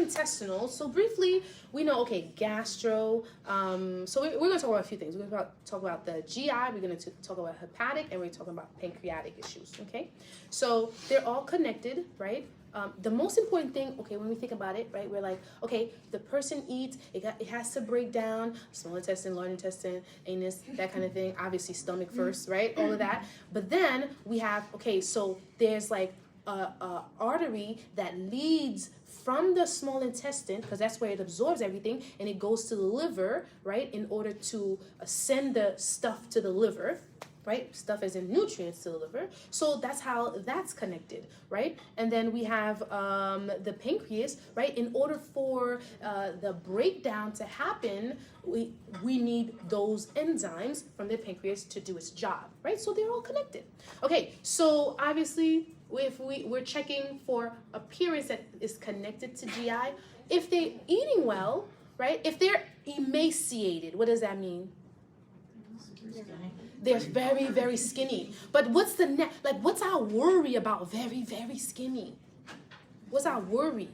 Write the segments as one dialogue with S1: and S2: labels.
S1: gastrointestinal. So briefly, we know, okay, gastro. So we're going to talk about a few things. We're going to talk about the GI. We're going to talk about hepatic, and we're talking about pancreatic issues. Okay, so they're all connected, right? The most important thing, okay, when we think about it, right, we're like, okay, the person eats, it has to break down, small intestine, large intestine, anus, that kind of thing. Obviously, stomach first, right, all of that. But then we have, okay, so there's like a artery that leads from the small intestine, because that's where it absorbs everything, and it goes to the liver, right, in order to send the stuff to the liver, right? Stuff as in nutrients to the liver. So that's how that's connected, right? And then we have the pancreas, right? In order for the breakdown to happen, we need those enzymes from the pancreas to do its job, right? So they're all connected. Okay, so obviously, if we're checking for appearance that is connected to GI, if they're eating well, right? If they're emaciated, what does that mean? They're very, very skinny. But what's what's our worry about very, very skinny? What's our worry?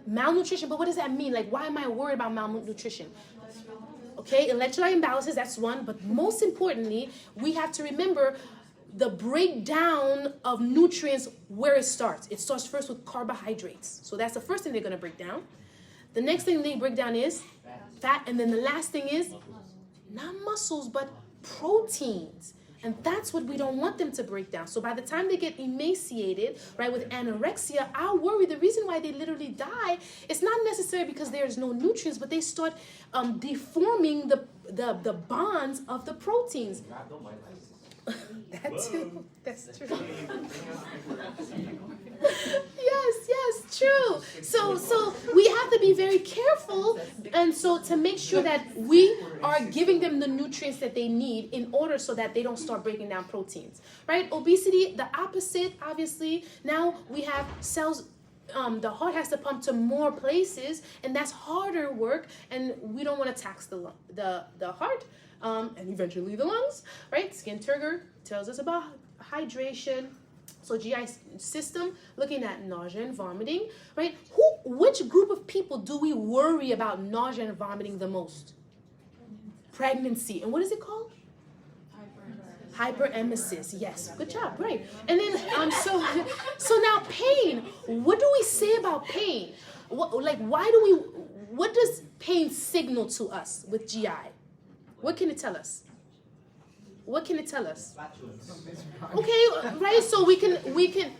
S1: Malnutrition. But what does that mean? Like, why am I worried about malnutrition? Okay, electrolyte imbalances, that's one. But most importantly, we have to remember the breakdown of nutrients, where it starts. It starts first with carbohydrates. So that's the first thing they're going to break down. The next thing they break down is fat. And then the last thing is not muscles, but proteins. And that's what we don't want them to break down. So by the time they get emaciated, right, with anorexia, our worry, the reason why they literally die, it's not necessarily because there's no nutrients, but they start deforming the bonds of the proteins. That too. That's true. Yes, true. So we have to be very careful, and so to make sure that we are giving them the nutrients that they need in order so that they don't start breaking down proteins, right? Obesity, the opposite, obviously. Now we have cells. The heart has to pump to more places, and that's harder work, and we don't want to tax the heart, and eventually the lungs, right? Skin turgor tells us about hydration. So GI system, looking at nausea and vomiting, right? Which group of people do we worry about nausea and vomiting the most? Pregnancy. And what is it called? Hyperemesis. Yes, good job, great. And then so now pain. What do we say about pain? What does pain signal to us with GI? What can it tell us? What can it tell us? Okay, right, so we can,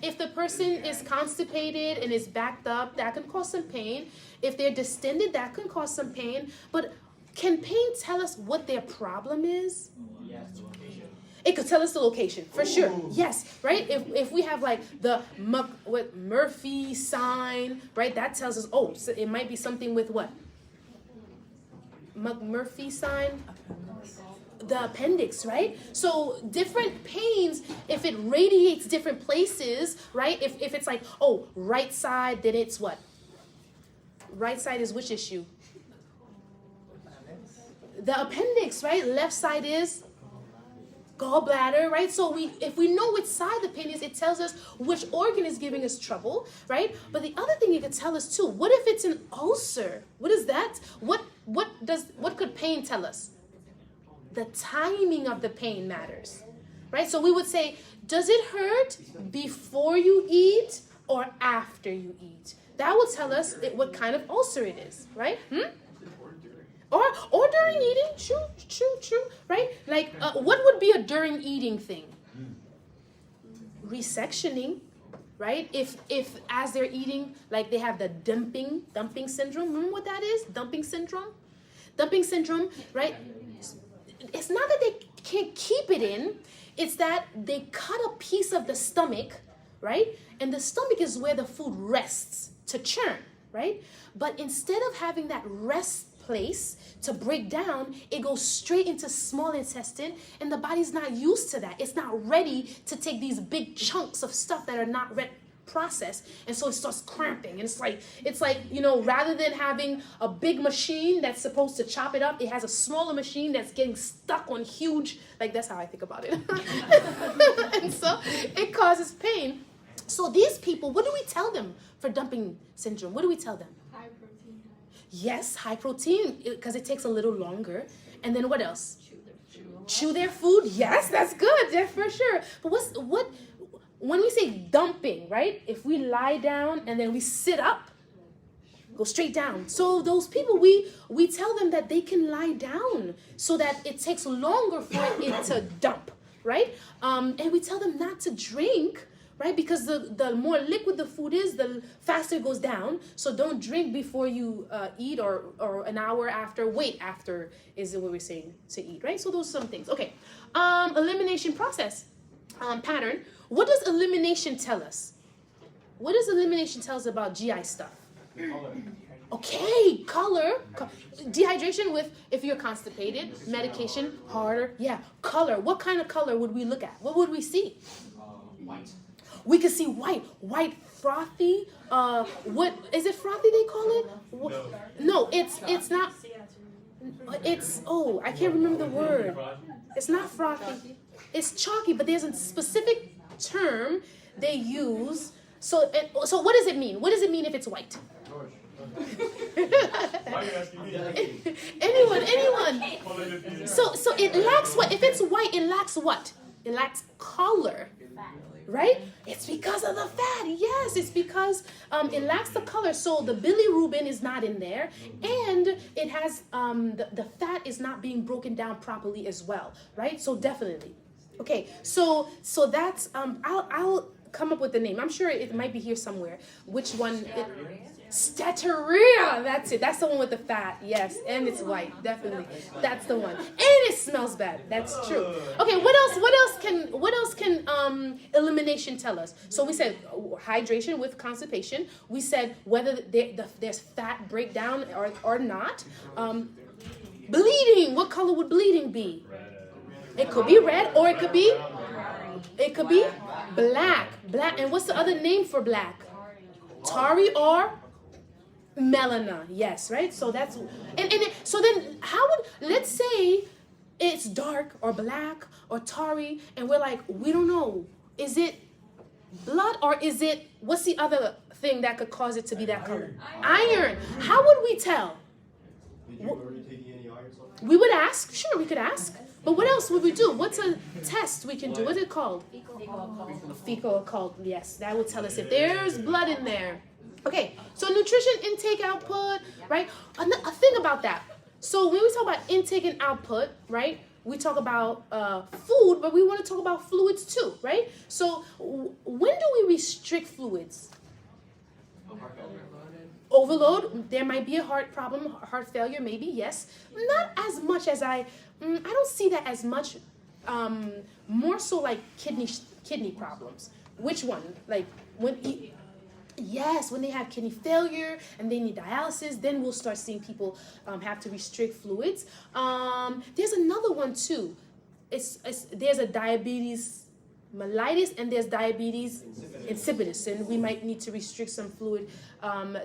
S1: if the person is constipated and is backed up, that can cause some pain. If they're distended, that can cause some pain. But can pain tell us what their problem is? Yes. It could tell us the location, for sure. Yes, right? If we have like the Murphy sign, right, that tells us, oh, so it might be something with what? Murphy sign? The appendix, right? So different pains, if it radiates different places, right? If it's like, oh, right side, then it's what? Right side is which issue? The appendix, right? Left side is gallbladder, right? So if we know which side the pain is, it tells us which organ is giving us trouble, right? But the other thing it could tell us too, what if it's an ulcer? What is that? What could pain tell us? The timing of the pain matters, right? So we would say, does it hurt before you eat or after you eat? That will tell us what kind of ulcer it is, right? Or during eating, true, right? Like, what would be a during eating thing? Resectioning, right? If as they're eating, like they have the dumping syndrome. Remember what that is? Dumping syndrome, right? It's not that they can't keep it in, it's that they cut a piece of the stomach, right? And the stomach is where the food rests to churn, right? But instead of having that rest place to break down, it goes straight into small intestine, and the body's not used to that. It's not ready to take these big chunks of stuff that are not processed, and so it starts cramping. And it's like rather than having a big machine that's supposed to chop it up, it has a smaller machine that's getting stuck on huge, like that's how I think about it. And so it causes pain. So these people, what do we tell them for dumping syndrome? What do we tell them?
S2: High protein.
S1: Yes, high protein, because it takes a little longer. And then what else?
S2: Chew
S1: Their food. Yes, that's good. Yeah, for sure. But when we say dumping, right? If we lie down and then we sit up, go straight down. So those people, we tell them that they can lie down so that it takes longer for it to dump, right? And we tell them not to drink, right? Because the more liquid the food is, the faster it goes down. So don't drink before you eat or an hour after, wait after is what we're saying to eat, right? So those are some things. Okay, elimination process pattern. What does elimination tell us? What does elimination tell us about GI stuff?
S3: Color.
S1: Okay, color. Dehydration with, if you're constipated, medication, harder. Yeah, color. What kind of color would we look at? What would we see?
S3: White.
S1: We could see white, frothy. What is it? Frothy they call it? No, it's not. It's I can't remember the word. It's not frothy. It's chalky, but there's a specific term they use. So what does it mean? What does it mean if it's white?
S3: Why are you asking me?
S1: Anyone. So it lacks what? If it's white, it lacks what? It lacks color. Right? It's because of the fat. Yes, it's because it lacks the color. So the bilirubin is not in there, and it has the fat is not being broken down properly as well. Right? So definitely. Okay. So that's I'll come up with the name. I'm sure it might be here somewhere. Which one? Steatorrhea. That's it. That's the one with the fat. Yes, and it's white. Definitely. That's the one. And it smells bad. That's true. Okay. What else can elimination tell us? So we said hydration with constipation. We said whether there's fat breakdown or not. Bleeding. What color would bleeding be? It could be red, or it could be black. Black. And what's the other name for black? Tarry or melena. Yes, right? So that's so then how would, let's say it's dark or black or tarry and we're like, we don't know. Is it blood or is it, what's the other thing that could cause it to be that color? Iron. How would we tell?
S3: Did you already take any iron supplements?
S1: We would ask. Sure, we could ask. But what else would we do? What's a test we can do? What's it called? Fecal occult. Yes, that will tell us if there's blood in there. Okay, so nutrition intake output, right? A thing about that. So when we talk about intake and output, right? We talk about food, but we want to talk about fluids too, right? So when do we restrict fluids? Overload. There might be a heart problem, heart failure, maybe, yes. Not as much as I don't see that as much. More so like kidney problems. Which one? Like when they have kidney failure and they need dialysis, then we'll start seeing people have to restrict fluids. There's another one too. There's a diabetes mellitus and there's diabetes insipidus, and we might need to restrict some fluid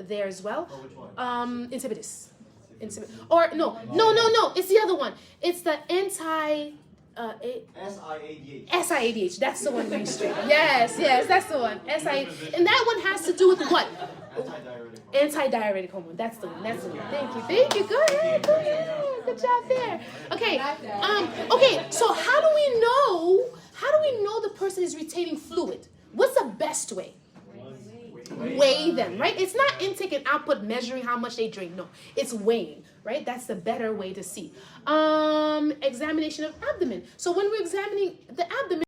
S1: there as well.
S3: Oh, which one?
S1: Insipidus. Or no, it's the other one. It's the SIADH. That's the one we restrict. Yes, that's the one. SIADH. And that one has to do with what? Antidiuretic hormone. That's the one. Thank you. Good. Good job there. Okay. Okay. So how do we know the person is retaining fluid? What's the best way? Weigh them, right? It's not intake and output measuring how much they drink. No, it's weighing, right? That's the better way to see. Examination of abdomen. So when we're examining the abdomen,